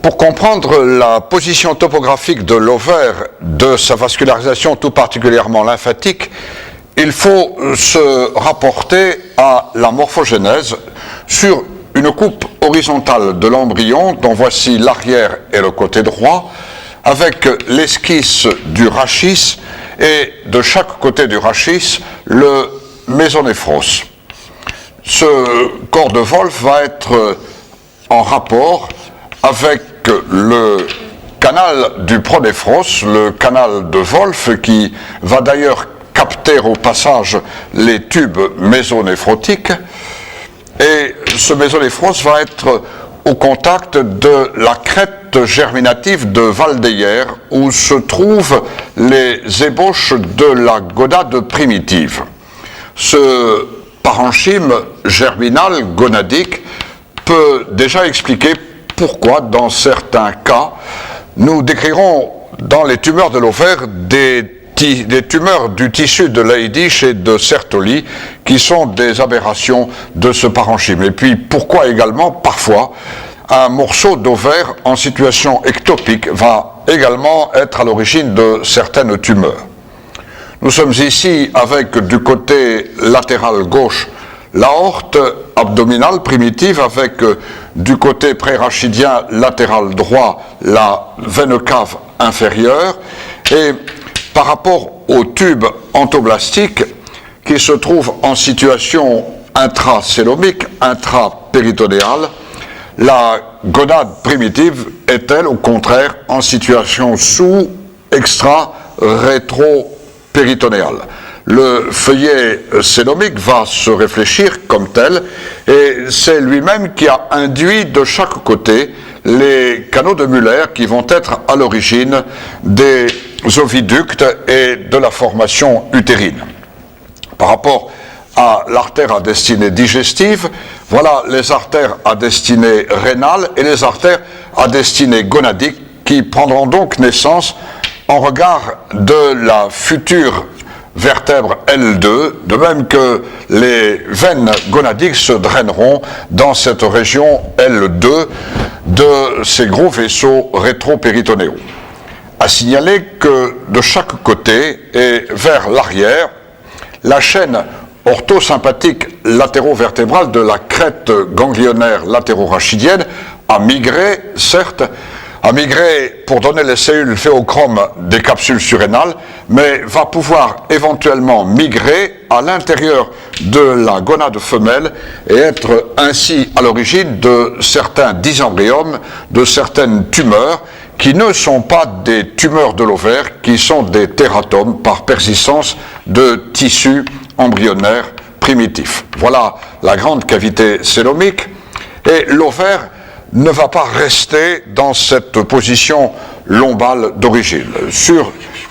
Pour comprendre la position topographique de l'ovaire, de sa vascularisation tout particulièrement lymphatique, il faut se rapporter à la morphogénèse sur une coupe horizontale de l'embryon dont voici l'arrière et le côté droit, avec l'esquisse du rachis et de chaque côté du rachis le mésonéphros. Ce corps de Wolf va être en rapport avec le canal du pronéphros, le canal de Wolf, qui va d'ailleurs capter au passage les tubes mésonéphrotiques, et ce mésonéphros va être au contact de la crête germinative de Valdeyer, où se trouvent les ébauches de la gonade primitive. Ce parenchyme germinal gonadique peut déjà expliquer pourquoi, dans certains cas, nous décrirons dans les tumeurs de l'ovaire des tumeurs du tissu de Leydig et de Sertoli qui sont des aberrations de ce parenchyme. Et puis pourquoi également, parfois, un morceau d'ovaire en situation ectopique va également être à l'origine de certaines tumeurs. Nous sommes ici avec du côté latéral gauche l'aorte abdominale primitive, avec du côté prérachidien latéral droit la veine cave inférieure, et par rapport au tube entoblastique qui se trouve en situation intracélomique, intrapéritonéale, la gonade primitive est-elle au contraire en situation sous-extra-rétro-péritonéale. Le feuillet célomique va se réfléchir comme tel, et c'est lui-même qui a induit de chaque côté les canaux de Müller qui vont être à l'origine des oviductes et de la formation utérine. Par rapport à l'artère à destinée digestive, voilà les artères à destinée rénale et les artères à destinée gonadique qui prendront donc naissance en regard de la future vertèbre L2, de même que les veines gonadiques se draineront dans cette région L2 de ces gros vaisseaux rétropéritonéaux. À signaler que de chaque côté et vers l'arrière, la chaîne orthosympathique latérovertébrale de la crête ganglionnaire latérorachidienne a migré, certes, a migré pour donner les cellules phéochromes des capsules surrénales, mais va pouvoir éventuellement migrer à l'intérieur de la gonade femelle et être ainsi à l'origine de certains dysembryome, de certaines tumeurs qui ne sont pas des tumeurs de l'ovaire, qui sont des tératomes par persistance de tissus embryonnaires primitifs. Voilà la grande cavité célomique, et l'ovaire ne va pas rester dans cette position lombale d'origine. Sur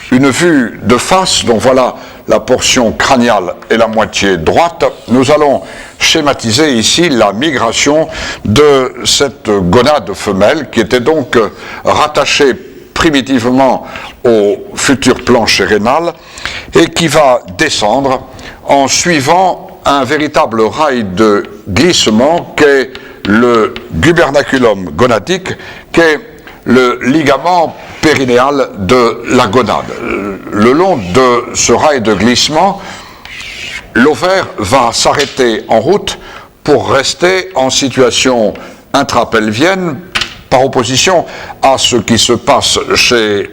une vue de face, dont voilà la portion crâniale et la moitié droite, nous allons schématiser ici la migration de cette gonade femelle qui était donc rattachée primitivement au futur plancher rénal et qui va descendre en suivant un véritable rail de glissement qu'est le gubernaculum gonadique, qui est le ligament périnéal de la gonade. Le long de ce rail de glissement, l'ovaire va s'arrêter en route pour rester en situation intrapelvienne par opposition à ce qui se passe chez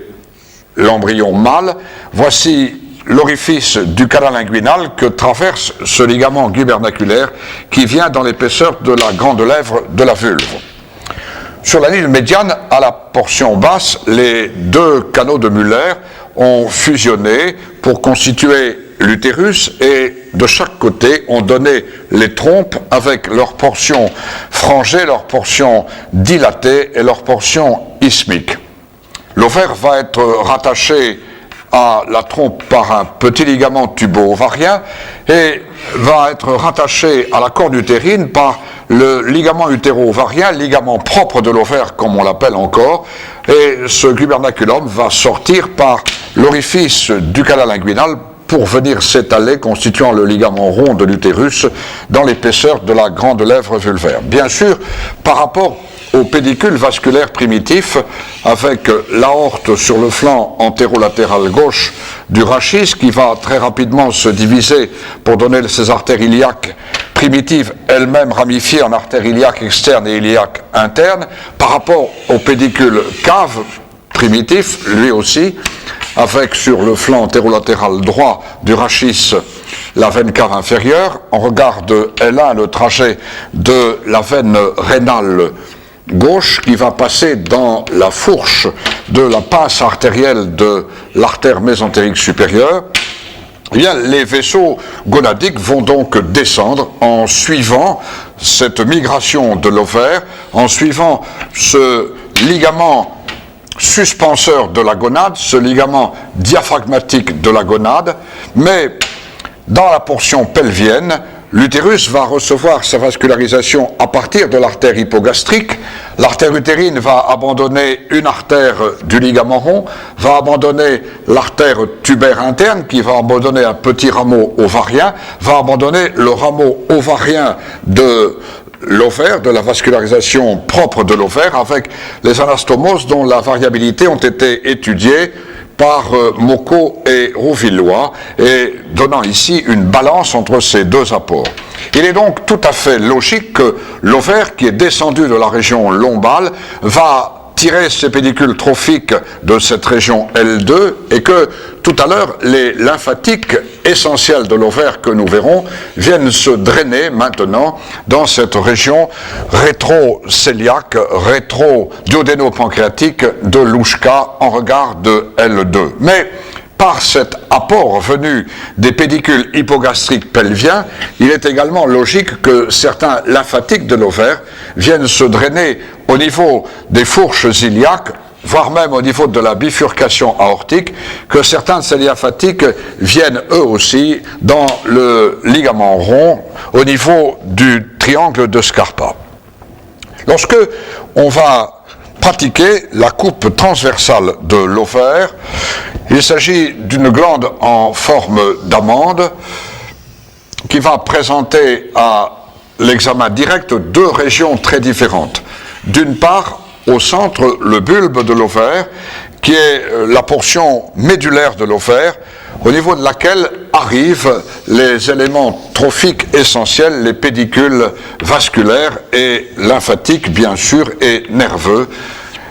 l'embryon mâle. Voici l'orifice du canal inguinal que traverse ce ligament gubernaculaire qui vient dans l'épaisseur de la grande lèvre de la vulve. Sur la ligne médiane, à la portion basse, les deux canaux de Müller ont fusionné pour constituer l'utérus et de chaque côté ont donné les trompes avec leur portion frangée, leur portion dilatée et leur portion isthmique. L'ovaire va être rattaché à la trompe par un petit ligament tubo-ovarien et va être rattaché à la corne utérine par le ligament utéro-ovarien, ligament propre de l'ovaire comme on l'appelle encore, et ce gubernaculum va sortir par l'orifice du canal inguinal pour venir s'étaler, constituant le ligament rond de l'utérus dans l'épaisseur de la grande lèvre vulvaire. Bien sûr, par rapport au pédicule vasculaire primitif avec l'aorte sur le flanc antérolatéral gauche du rachis qui va très rapidement se diviser pour donner ses artères iliaques primitives, elles-mêmes ramifiées en artères iliaques externes et iliaques internes, par rapport au pédicule cave primitif, lui aussi, avec sur le flanc antérolatéral droit du rachis la veine cave inférieure. On regarde L1 le trajet de la veine rénale gauche qui va passer dans la fourche de la pince artérielle de l'artère mésentérique supérieure. Eh bien, les vaisseaux gonadiques vont donc descendre en suivant cette migration de l'ovaire, en suivant ce ligament suspenseur de la gonade, ce ligament diaphragmatique de la gonade, mais dans la portion pelvienne, l'utérus va recevoir sa vascularisation à partir de l'artère hypogastrique. L'artère utérine va abandonner une artère du ligament rond, va abandonner l'artère tubaire interne qui va abandonner un petit rameau ovarien, va abandonner le rameau ovarien de l'ovaire, de la vascularisation propre de l'ovaire, avec les anastomoses dont la variabilité ont été étudiées par Mocco et Rouvillois, et donnant ici une balance entre ces deux apports. Il est donc tout à fait logique que l'ovaire, qui est descendu de la région lombale, va tirer ses pédicules trophiques de cette région L2 et que tout à l'heure les lymphatiques essentiels de l'ovaire que nous verrons viennent se drainer maintenant dans cette région rétro-cœliaque, rétro-duodéno-pancréatique de Louchka en regard de L2. Mais par cet apport venu des pédicules hypogastriques pelviens, il est également logique que certains lymphatiques de l'ovaire viennent se drainer au niveau des fourches iliaques, voire même au niveau de la bifurcation aortique, que certains de ces lymphatiques viennent eux aussi dans le ligament rond, au niveau du triangle de Scarpa. Lorsque on va pratiquer la coupe transversale de l'ovaire, il s'agit d'une glande en forme d'amande qui va présenter à l'examen direct deux régions très différentes. D'une part, au centre, le bulbe de l'ovaire, qui est la portion médulaire de l'ovaire, au niveau de laquelle arrivent les éléments trophiques essentiels, les pédicules vasculaires et lymphatiques, bien sûr, et nerveux.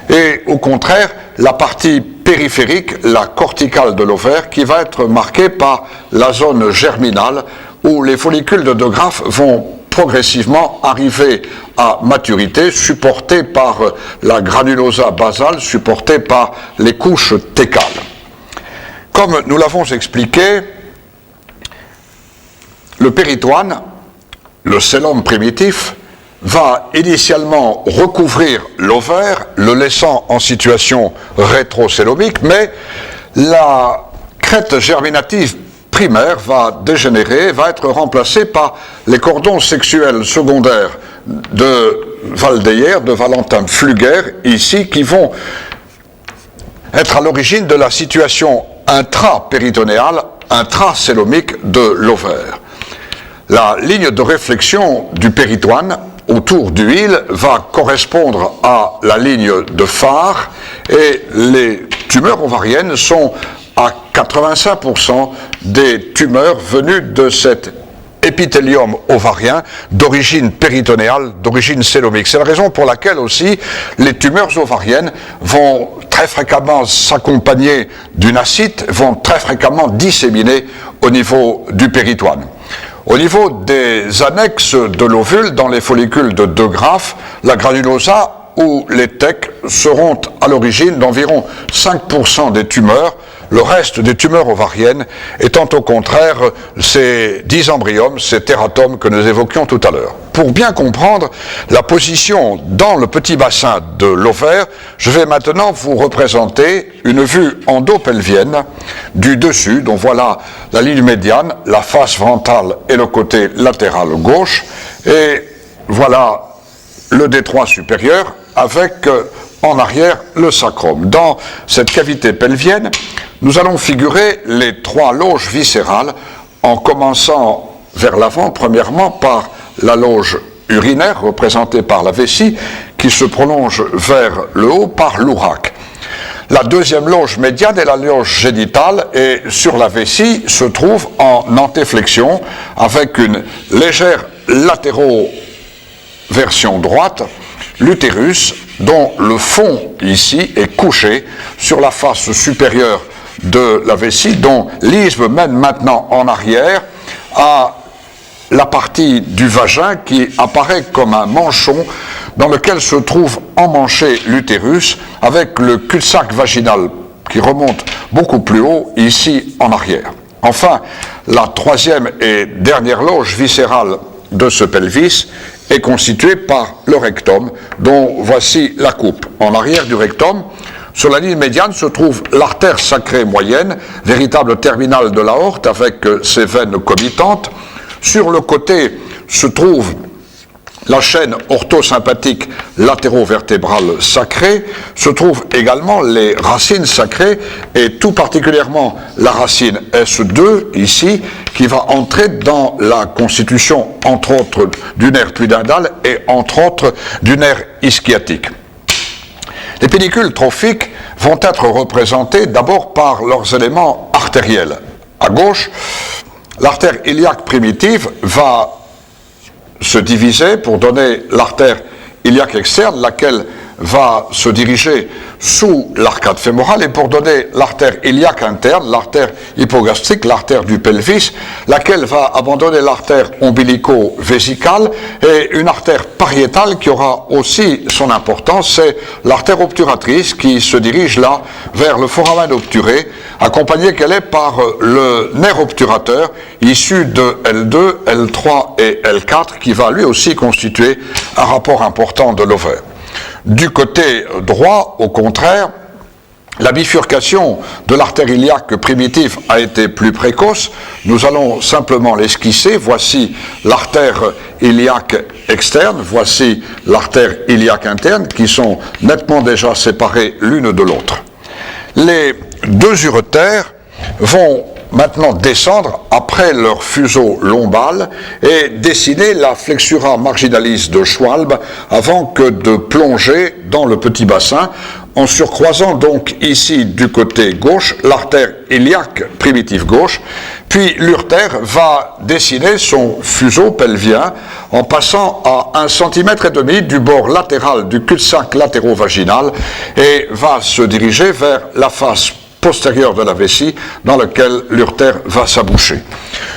Et au contraire, la partie périphérique, la corticale de l'ovaire, qui va être marquée par la zone germinale, où les follicules de De Graaf vont progressivement arriver à maturité, supportés par la granulosa basale, supportés par les couches thecales. Comme nous l'avons expliqué, le péritoine, le cellum primitif, va initialement recouvrir l'ovaire, le laissant en situation rétrocélomique, mais la crête germinative primaire va dégénérer, va être remplacée par les cordons sexuels secondaires de Waldeyer, de Valentin Pfluger, ici, qui vont être à l'origine de la situation intrapéritonéale, intracélomique de l'ovaire. La ligne de réflexion du péritoine autour du hile va correspondre à la ligne de phare et les tumeurs ovariennes sont à 85% des tumeurs venues de cet épithélium ovarien d'origine péritonéale, d'origine célomique. C'est la raison pour laquelle aussi les tumeurs ovariennes vont très fréquemment s'accompagner d'une ascite, vont très fréquemment disséminer au niveau du péritoine. Au niveau des annexes de l'ovule, dans les follicules de De Graaf, la granulosa ou les TEC seront à l'origine d'environ 5% des tumeurs, le reste des tumeurs ovariennes étant au contraire ces dysembryomes, ces tératomes que nous évoquions tout à l'heure. Pour bien comprendre la position dans le petit bassin de l'ovaire, je vais maintenant vous représenter une vue endopelvienne du dessus, dont voilà la ligne médiane, la face ventrale et le côté latéral gauche, et voilà le détroit supérieur avec en arrière le sacrum. Dans cette cavité pelvienne, nous allons figurer les trois loges viscérales en commençant vers l'avant, premièrement par la loge urinaire représenté par la vessie qui se prolonge vers le haut par l'ouraque. La deuxième loge médiane est la loge génitale et sur la vessie se trouve en antéflexion avec une légère latéroversion droite l'utérus dont le fond ici est couché sur la face supérieure de la vessie dont l'isthme mène maintenant en arrière à la partie du vagin qui apparaît comme un manchon dans lequel se trouve emmanché l'utérus avec le cul-de-sac vaginal qui remonte beaucoup plus haut ici en arrière. Enfin, la troisième et dernière loge viscérale de ce pelvis est constituée par le rectum dont voici la coupe. En arrière du rectum, sur la ligne médiane se trouve l'artère sacrée moyenne, véritable terminale de l'aorte avec ses veines comitantes. Sur le côté se trouve la chaîne orthosympathique latérovertébrale sacrée, se trouvent également les racines sacrées et tout particulièrement la racine S2 ici qui va entrer dans la constitution entre autres du nerf pudendal et entre autres du nerf ischiatique. Les pédicules trophiques vont être représentées d'abord par leurs éléments artériels. À gauche, l'artère iliaque primitive va se diviser pour donner l'artère iliaque externe, laquelle va se diriger sous l'arcade fémorale et pour donner l'artère iliaque interne, l'artère hypogastrique, l'artère du pelvis, laquelle va abandonner l'artère ombilico-vésicale et une artère pariétale qui aura aussi son importance, c'est l'artère obturatrice qui se dirige là vers le foramen obturé, accompagnée qu'elle est par le nerf obturateur issu de L2, L3 et L4 qui va lui aussi constituer un rapport important de l'ovaire. Du côté droit, au contraire, la bifurcation de l'artère iliaque primitive a été plus précoce. Nous allons simplement l'esquisser. Voici l'artère iliaque externe, voici l'artère iliaque interne, qui sont nettement déjà séparées l'une de l'autre. Les deux uretères vont maintenant descendre après leur fuseau lombal et dessiner la flexura marginalis de Schwalbe avant que de plonger dans le petit bassin en surcroisant donc ici du côté gauche l'artère iliaque primitive gauche, puis l'urtère va dessiner son fuseau pelvien en passant à 1,5 cm du bord latéral du cul-de-sac latéro-vaginal et va se diriger vers la face postérieure de la vessie dans lequel l'urtère va s'aboucher.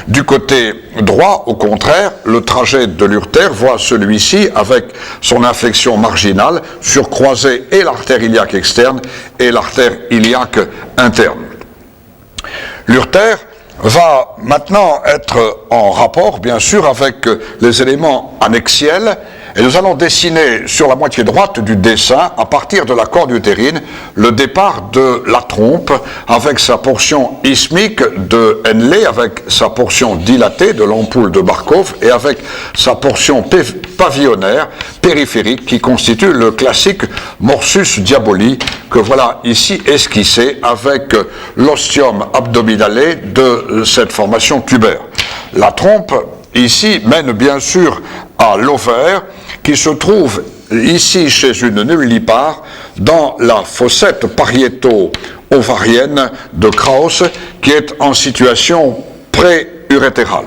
Du côté droit, au contraire, le trajet de l'urtère voit celui-ci avec son inflexion marginale surcroiser et l'artère iliaque externe et l'artère iliaque interne. L'urtère va maintenant être en rapport, bien sûr, avec les éléments annexiels. Et nous allons dessiner sur la moitié droite du dessin, à partir de la corde utérine, le départ de la trompe avec sa portion isthmique de Henle, avec sa portion dilatée de l'ampoule de Markov et avec sa portion pavillonnaire périphérique qui constitue le classique morsus diaboli que voilà ici esquissé avec l'ostium abdominale de cette formation tubaire. La trompe ici mène bien sûr à l'ovaire qui se trouve ici chez une nullipare dans la fossette pariéto-ovarienne de Krauss qui est en situation pré-urétérale.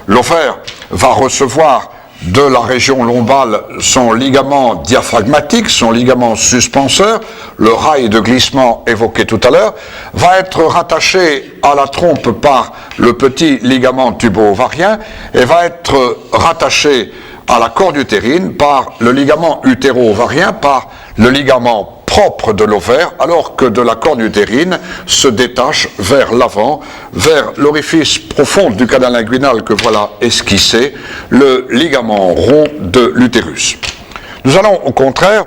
L'ovaire va recevoir de la région lombale son ligament diaphragmatique, son ligament suspenseur, le rail de glissement évoqué tout à l'heure, va être rattaché à la trompe par le petit ligament tubo-ovarien et va être rattaché à la corde utérine par le ligament utéro-ovarien, par le ligament propre de l'ovaire, alors que de la corde utérine se détache vers l'avant, vers l'orifice profond du canal inguinal que voilà esquissé, le ligament rond de l'utérus. Nous allons au contraire,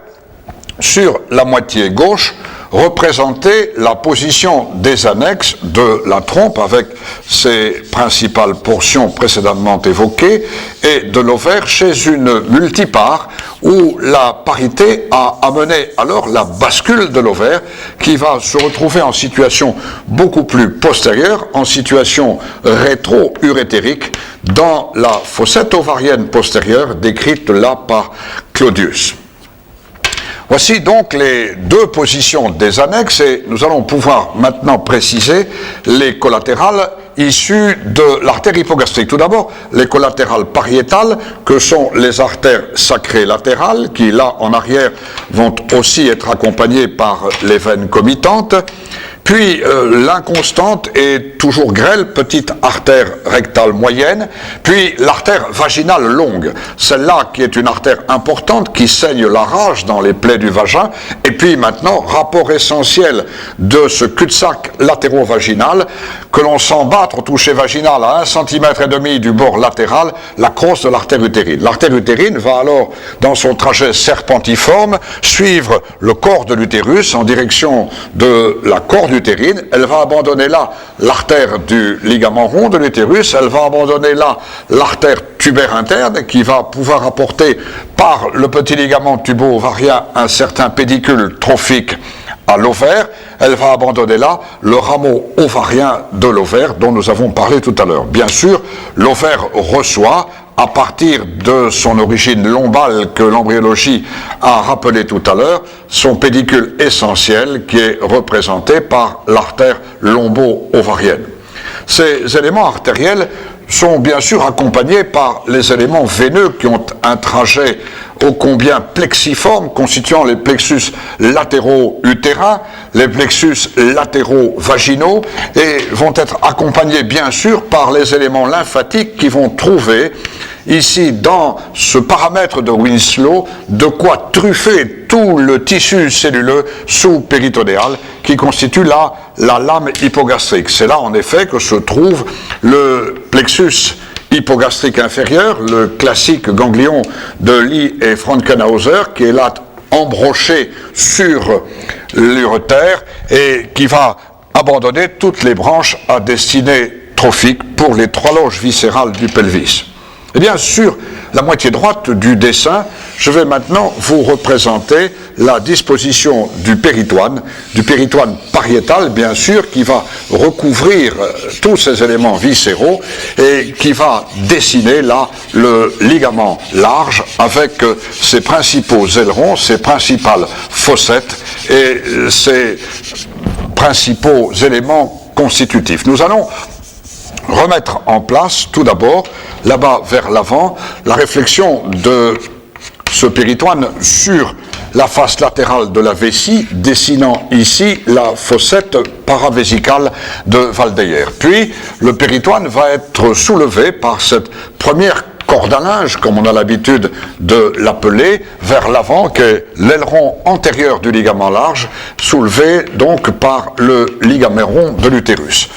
sur la moitié gauche, représenter la position des annexes de la trompe avec ses principales portions précédemment évoquées et de l'ovaire chez une multipare où la parité a amené alors la bascule de l'ovaire qui va se retrouver en situation beaucoup plus postérieure, en situation rétro-urétérique dans la fossette ovarienne postérieure décrite là par Claudius. Voici donc les deux positions des annexes et nous allons pouvoir maintenant préciser les collatérales issues de l'artère hypogastrique. Tout d'abord, les collatérales pariétales que sont les artères sacrées latérales qui là en arrière vont aussi être accompagnées par les veines comitantes. Puis l'inconstante et toujours grêle petite artère rectale moyenne, puis l'artère vaginale longue, celle-là qui est une artère importante qui saigne la rage dans les plaies du vagin, et puis maintenant, rapport essentiel de ce cul-de-sac latéro-vaginal, que l'on sent battre au toucher vaginal à 1,5 cm du bord latéral, la crosse de l'artère utérine. L'artère utérine va alors, dans son trajet serpentiforme, suivre le corps de l'utérus en direction de la corde utérine, elle va abandonner là l'artère du ligament rond de l'utérus, elle va abandonner là l'artère tubaire interne qui va pouvoir apporter par le petit ligament tubo-ovarien un certain pédicule trophique à l'ovaire, elle va abandonner là le rameau ovarien de l'ovaire dont nous avons parlé tout à l'heure. Bien sûr, l'ovaire reçoit à partir de son origine lombale que l'embryologie a rappelé tout à l'heure, son pédicule essentiel qui est représenté par l'artère lombo-ovarienne. Ces éléments artériels sont bien sûr accompagnés par les éléments veineux qui ont un trajet ô combien plexiforme, constituant les plexus latéraux-utérins, les plexus latéraux-vaginaux, et vont être accompagnés bien sûr par les éléments lymphatiques qui vont trouver ici dans ce paramètre de Winslow de quoi truffer tout le tissu celluleux sous-péritonéal qui constitue là la lame hypogastrique. C'est là en effet que se trouve le plexus hypogastrique inférieur, le classique ganglion de Lee et Frankenhauser, qui est là embroché sur l'urétère et qui va abandonner toutes les branches à destinée trophique pour les 3 loges viscérales du pelvis. Eh bien, sur la moitié droite du dessin, je vais maintenant vous représenter la disposition du péritoine pariétal, bien sûr, qui va recouvrir tous ces éléments viscéraux et qui va dessiner là le ligament large avec ses principaux ailerons, ses principales fossettes et ses principaux éléments constitutifs. Nous allons remettre en place, tout d'abord, là-bas vers l'avant, la réflexion de ce péritoine sur la face latérale de la vessie, dessinant ici la fossette paravésicale de Waldeyer. Puis, le péritoine va être soulevé par cette première corde à linge, comme on a l'habitude de l'appeler, vers l'avant, qui est l'aileron antérieur du ligament large, soulevé donc par le ligament rond de l'utérus.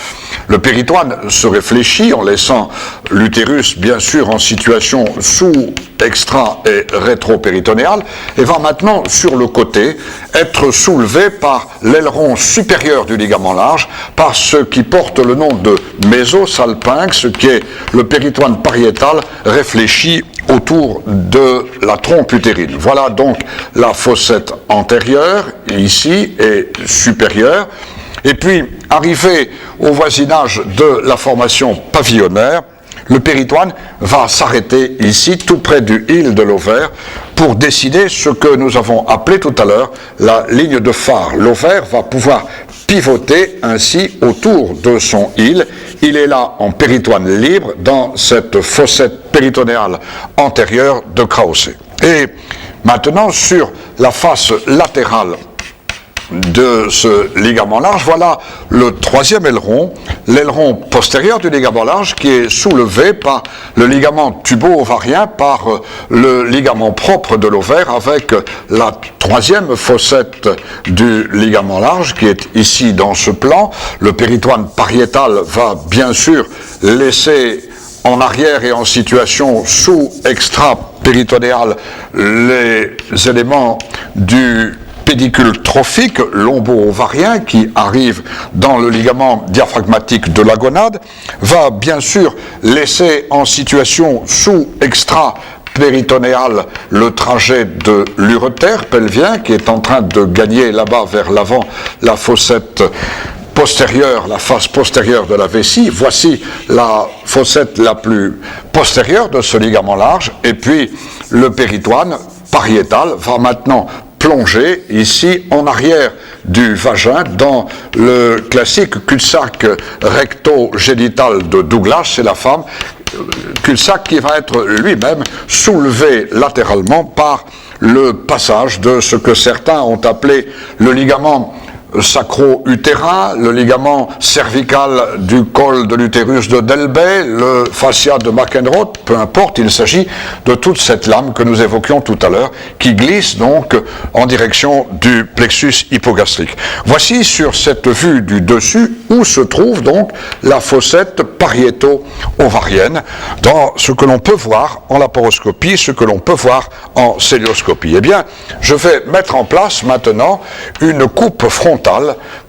Le péritoine se réfléchit en laissant l'utérus, bien sûr, en situation sous, extra et rétro-péritonéale, et va maintenant, sur le côté, être soulevé par l'aileron supérieur du ligament large, par ce qui porte le nom de mésosalpinx, qui est le péritoine pariétal réfléchi autour de la trompe utérine. Voilà donc la fossette antérieure, ici, et supérieure. Et puis, arrivé au voisinage de la formation pavillonnaire, le péritoine va s'arrêter ici, tout près du hile de l'ovaire, pour dessiner ce que nous avons appelé tout à l'heure la ligne de phare. L'ovaire va pouvoir pivoter ainsi autour de son hile. Il est là en péritoine libre dans cette fossette péritonéale antérieure de Krause. Et maintenant, sur la face latérale de ce ligament large, voilà le 3e aileron, l'aileron postérieur du ligament large qui est soulevé par le ligament tubo-ovarien, par le ligament propre de l'ovaire avec la 3e fossette du ligament large qui est ici dans ce plan. Le péritoine pariétal va bien sûr laisser en arrière et en situation sous-extra-péritonéale les éléments du pédicule trophique lombo-ovarien qui arrive dans le ligament diaphragmatique de la gonade, va bien sûr laisser en situation sous-extra-péritonéale le trajet de l'urétère pelvien qui est en train de gagner là-bas vers l'avant la fossette postérieure, la face postérieure de la vessie. Voici la fossette la plus postérieure de ce ligament large, et puis le péritoine pariétal va maintenant plonger ici en arrière du vagin dans le classique cul-de-sac recto-génital de Douglas chez la femme, cul-de-sac qui va être lui-même soulevé latéralement par le passage de ce que certains ont appelé le ligament sacro-utérin, le ligament cervical du col de l'utérus de Delbey, le fascia de McEnroth, peu importe, il s'agit de toute cette lame que nous évoquions tout à l'heure, qui glisse donc en direction du plexus hypogastrique. Voici sur cette vue du dessus où se trouve donc la fossette pariéto-ovarienne, dans ce que l'on peut voir en laparoscopie, ce que l'on peut voir en célioscopie. Eh bien, je vais mettre en place maintenant une coupe frontale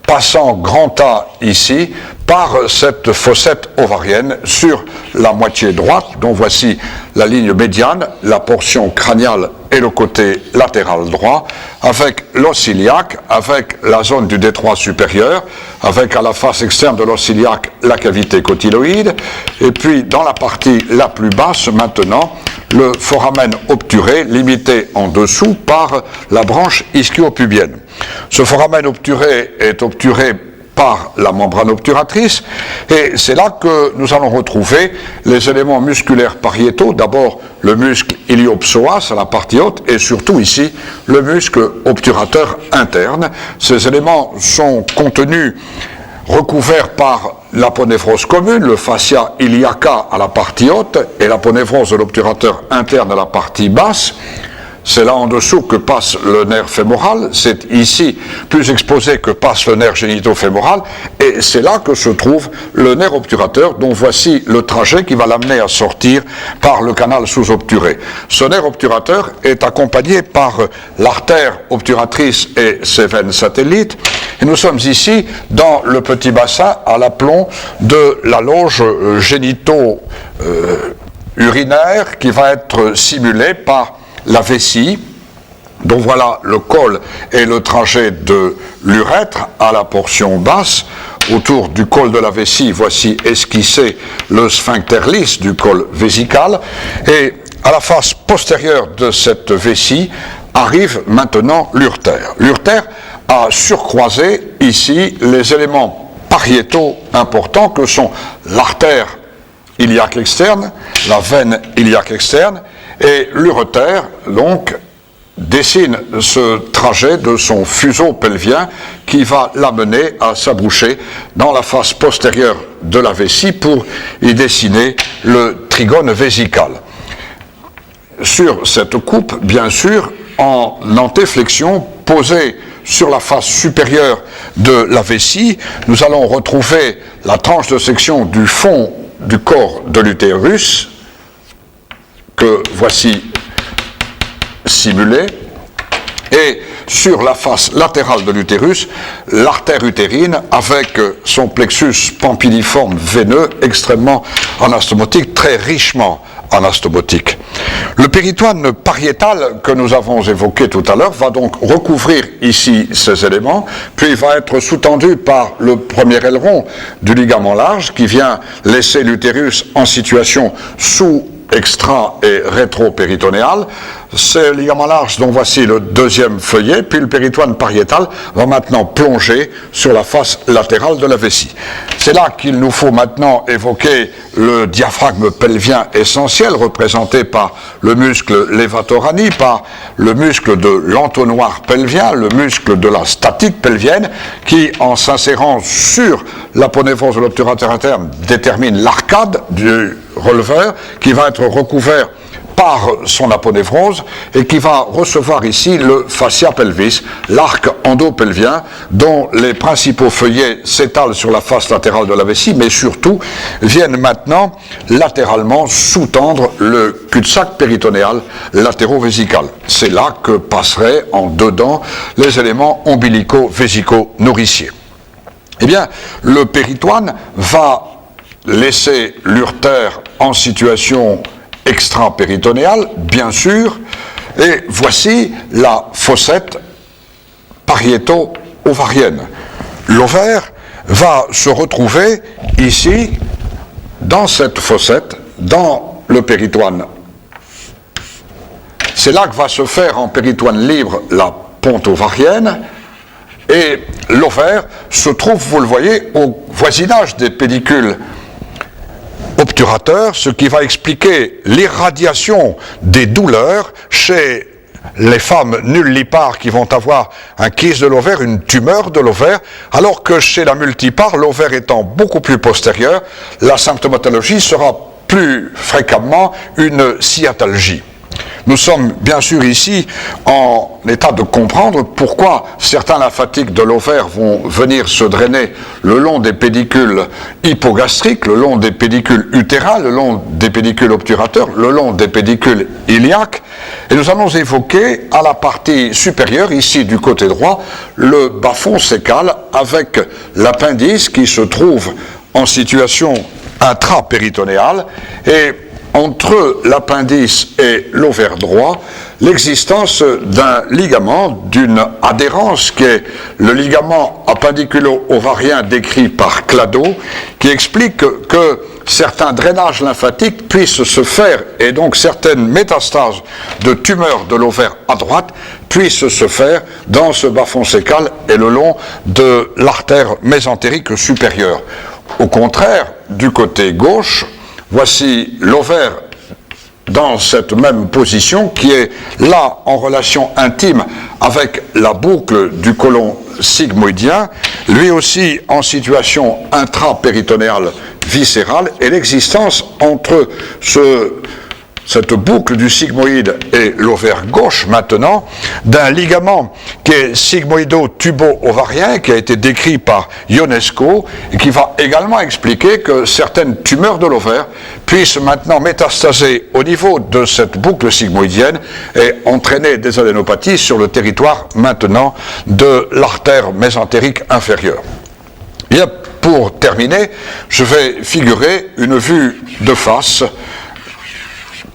passant grand A ici par cette fossette ovarienne sur la moitié droite, dont voici la ligne médiane, la portion crâniale et le côté latéral droit, avec l'os iliaque, avec la zone du détroit supérieur, avec à la face externe de l'os iliaque la cavité cotyloïde, et puis dans la partie la plus basse maintenant, le foramen obturé, limité en dessous par la branche ischio-pubienne. Ce foramen obturé est obturé par la membrane obturatrice, et c'est là que nous allons retrouver les éléments musculaires pariétaux, d'abord le muscle iliopsoas à la partie haute, et surtout ici le muscle obturateur interne. Ces éléments sont contenus, recouverts par l'aponévrose commune, le fascia iliaca à la partie haute, et l'aponévrose de l'obturateur interne à la partie basse. C'est là en dessous que passe le nerf fémoral, c'est ici plus exposé que passe le nerf génito-fémoral, et c'est là que se trouve le nerf obturateur, dont voici le trajet qui va l'amener à sortir par le canal sous-obturé. Ce nerf obturateur est accompagné par l'artère obturatrice et ses veines satellites, et nous sommes ici dans le petit bassin à l'aplomb de la loge génito-urinaire qui va être simulée par la vessie, dont voilà le col et le trajet de l'urètre à la portion basse. Autour du col de la vessie, voici esquissé le sphincter lisse du col vésical, et à la face postérieure de cette vessie arrive maintenant l'urtère. L'urtère a surcroisé ici les éléments pariétaux importants que sont l'artère iliaque externe, la veine iliaque externe, et l'urétère, donc, dessine ce trajet de son fuseau pelvien qui va l'amener à s'aboucher dans la face postérieure de la vessie pour y dessiner le trigone vésical. Sur cette coupe, bien sûr, en antéflexion, posée sur la face supérieure de la vessie, nous allons retrouver la tranche de section du fond du corps de l'utérus, que voici simulé, et sur la face latérale de l'utérus, l'artère utérine avec son plexus pampiliforme veineux extrêmement anastomotique, très richement anastomotique. Le péritoine pariétal que nous avons évoqué tout à l'heure va donc recouvrir ici ces éléments, puis il va être sous-tendu par le premier aileron du ligament large qui vient laisser l'utérus en situation extra- et rétro-péritonéal. C'est le ligament large dont voici le deuxième feuillet, puis le péritoine pariétal va maintenant plonger sur la face latérale de la vessie. C'est là qu'il nous faut maintenant évoquer le diaphragme pelvien essentiel, représenté par le muscle levator-ani, par le muscle de l'entonnoir pelvien, le muscle de la statite pelvienne, qui, en s'insérant sur l'aponévrose de l'obturateur interne, détermine l'arcade du releveur, qui va être recouvert par son aponévrose et qui va recevoir ici le fascia pelvis, l'arc endopelvien, dont les principaux feuillets s'étalent sur la face latérale de la vessie, mais surtout viennent maintenant latéralement sous-tendre le cul-de-sac péritonéal latéro-vésical. C'est là que passeraient en dedans les éléments ombilico-vésico-nourriciers. Eh bien, le péritoine va laisser l'urtère en situation extra-péritonéale, bien sûr, et voici la fossette pariéto-ovarienne. L'ovaire va se retrouver ici, dans cette fossette, dans le péritoine. C'est là que va se faire en péritoine libre la ponte ovarienne, et l'ovaire se trouve, vous le voyez, au voisinage des pédicules obturateurs, ce qui va expliquer l'irradiation des douleurs chez les femmes nullipares qui vont avoir un kyste de l'ovaire, une tumeur de l'ovaire, alors que chez la multipare, l'ovaire étant beaucoup plus postérieur, la symptomatologie sera plus fréquemment une sciatalgie. Nous sommes bien sûr ici en état de comprendre pourquoi certains lymphatiques de l'ovaire vont venir se drainer le long des pédicules hypogastriques, le long des pédicules utérins, le long des pédicules obturateurs, le long des pédicules iliaques. Et nous allons évoquer à la partie supérieure, ici du côté droit, le bas-fond sécal avec l'appendice qui se trouve en situation intrapéritonéale et entre l'appendice et l'ovaire droit, l'existence d'un ligament, d'une adhérence qui est le ligament appendiculo-ovarien décrit par Clado, qui explique que certains drainages lymphatiques puissent se faire et donc certaines métastases de tumeurs de l'ovaire à droite puissent se faire dans ce bas-fond sécal et le long de l'artère mésentérique supérieure. Au contraire, du côté gauche, voici l'ovaire dans cette même position qui est là en relation intime avec la boucle du côlon sigmoïdien, lui aussi en situation intrapéritonéale viscérale, et l'existence entre cette boucle du sigmoïde et l'ovaire gauche maintenant, d'un ligament qui est sigmoïdo-tubo-ovarien, qui a été décrit par Ionesco, et qui va également expliquer que certaines tumeurs de l'ovaire puissent maintenant métastaser au niveau de cette boucle sigmoïdienne et entraîner des adénopathies sur le territoire maintenant de l'artère mésentérique inférieure. Bien, pour terminer, je vais figurer une vue de face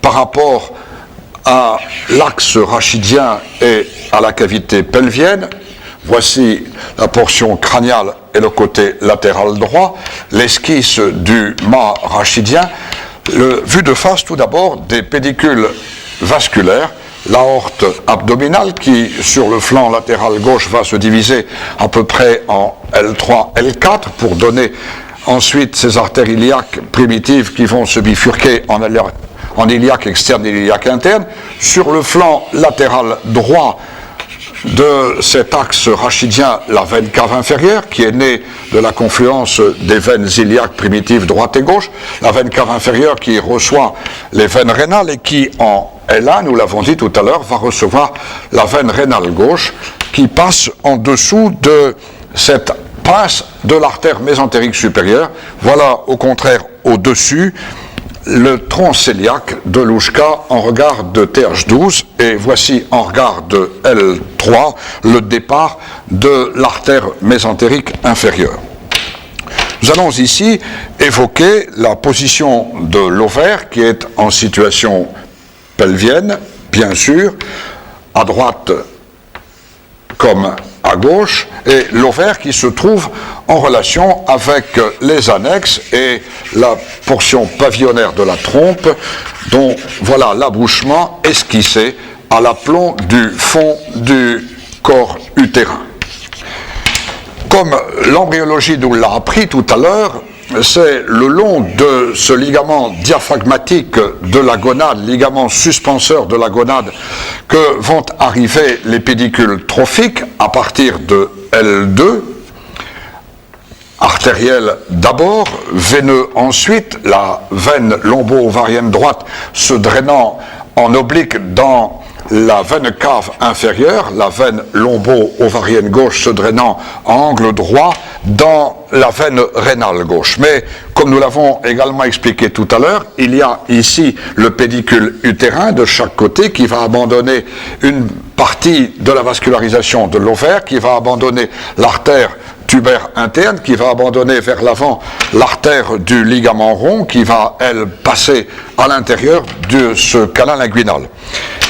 par rapport à l'axe rachidien et à la cavité pelvienne. Voici la portion crâniale et le côté latéral droit, l'esquisse du mât rachidien, vue de face tout d'abord des pédicules vasculaires, l'aorte abdominale qui sur le flanc latéral gauche va se diviser à peu près en L3, L4 pour donner ensuite ces artères iliaques primitives qui vont se bifurquer en iliaque externe et iliaque interne. Sur le flanc latéral droit de cet axe rachidien, la veine cave inférieure, qui est née de la confluence des veines iliaques primitives droite et gauche, la veine cave inférieure qui reçoit les veines rénales et qui, en L1, nous l'avons dit tout à l'heure, va recevoir la veine rénale gauche, qui passe en dessous de cette pince de l'artère mésentérique supérieure. Voilà, au contraire, au-dessus, le tronc cœliaque de Louchka en regard de TH12, et voici en regard de L3 le départ de l'artère mésentérique inférieure. Nous allons ici évoquer la position de l'ovaire qui est en situation pelvienne, bien sûr, à droite comme à gauche, et l'ovaire qui se trouve en relation avec les annexes et la portion pavillonnaire de la trompe, dont voilà l'abouchement esquissé à l'aplomb du fond du corps utérin. Comme l'embryologie nous l'a appris tout à l'heure, c'est le long de ce ligament diaphragmatique de la gonade, ligament suspenseur de la gonade, que vont arriver les pédicules trophiques à partir de L2, artériel d'abord, veineux ensuite, la veine lombo-ovarienne droite se drainant en oblique dans la veine cave inférieure, la veine lombo-ovarienne gauche se drainant en angle droit dans la veine rénale gauche. Mais, comme nous l'avons également expliqué tout à l'heure, il y a ici le pédicule utérin de chaque côté qui va abandonner une partie de la vascularisation de l'ovaire, qui va abandonner l'artère tubaire interne, qui va abandonner vers l'avant l'artère du ligament rond, qui va, elle, passer à l'intérieur de ce canal inguinal.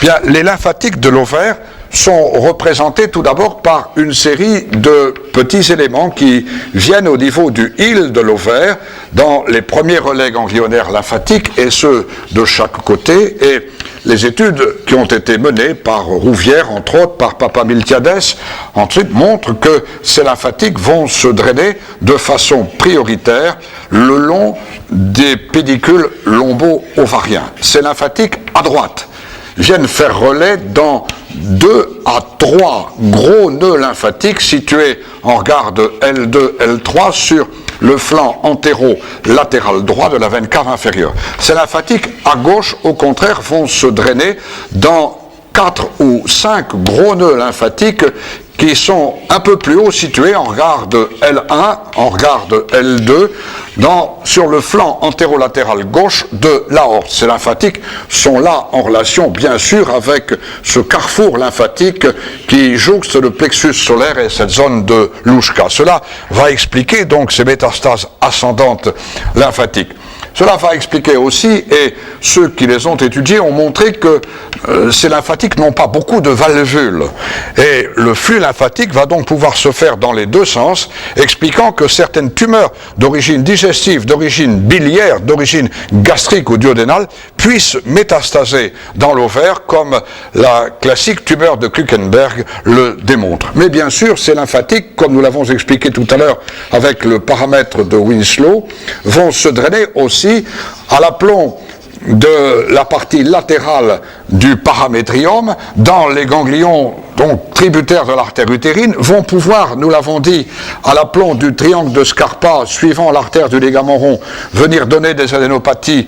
Bien, les lymphatiques de l'ovaire sont représentés tout d'abord par une série de petits éléments qui viennent au niveau du hile de l'ovaire dans les premiers relais ganglionnaires lymphatiques et ceux de chaque côté. Et les études qui ont été menées par Rouvière, entre autres, par Papamiltiades, ensuite montrent que ces lymphatiques vont se drainer de façon prioritaire le long des pédicules lombo-ovariens. Ces lymphatiques à droite viennent faire relais dans 2 à 3 gros nœuds lymphatiques situés en regard de L2, L3 sur le flanc antéro-latéral droit de la veine cave inférieure. Ces lymphatiques à gauche, au contraire, vont se drainer dans 4 ou 5 gros nœuds lymphatiques qui sont un peu plus haut situés en regard de L1, en regard de L2, sur le flanc antérolatéral gauche de l'aorte. Ces lymphatiques sont là en relation, bien sûr, avec ce carrefour lymphatique qui jouxte le plexus solaire et cette zone de Louchka. Cela va expliquer donc ces métastases ascendantes lymphatiques. Cela va expliquer aussi, et ceux qui les ont étudiés ont montré que ces lymphatiques n'ont pas beaucoup de valvules. Et le flux lymphatique va donc pouvoir se faire dans les deux sens, expliquant que certaines tumeurs d'origine digestive, d'origine biliaire, d'origine gastrique ou duodénale puissent métastaser dans l'ovaire, comme la classique tumeur de Kluckenberg le démontre. Mais bien sûr, ces lymphatiques, comme nous l'avons expliqué tout à l'heure avec le paramètre de Winslow, vont se drainer aussi à l'aplomb de la partie latérale du paramétrium, dans les ganglions donc tributaires de l'artère utérine, vont pouvoir, nous l'avons dit, à l'aplomb du triangle de Scarpa, suivant l'artère du ligament rond, venir donner des adénopathies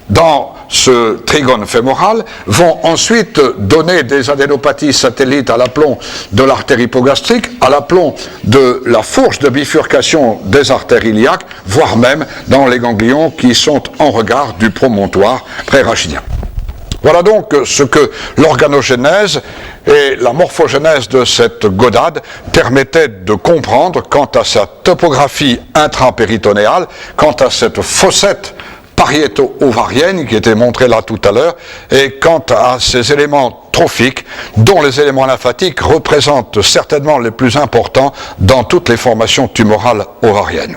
dans ce trigone fémoral, vont ensuite donner des adénopathies satellites à l'aplomb de l'artère hypogastrique, à l'aplomb de la fourche de bifurcation des artères iliaques, voire même dans les ganglions qui sont en regard du promontoire prérachidien. Voilà donc ce que l'organogénèse et la morphogénèse de cette godade permettaient de comprendre quant à sa topographie intrapéritonéale, quant à cette fossette pariéto-ovarienne qui était montrée là tout à l'heure, et quant à ces éléments trophiques dont les éléments lymphatiques représentent certainement les plus importants dans toutes les formations tumorales ovariennes.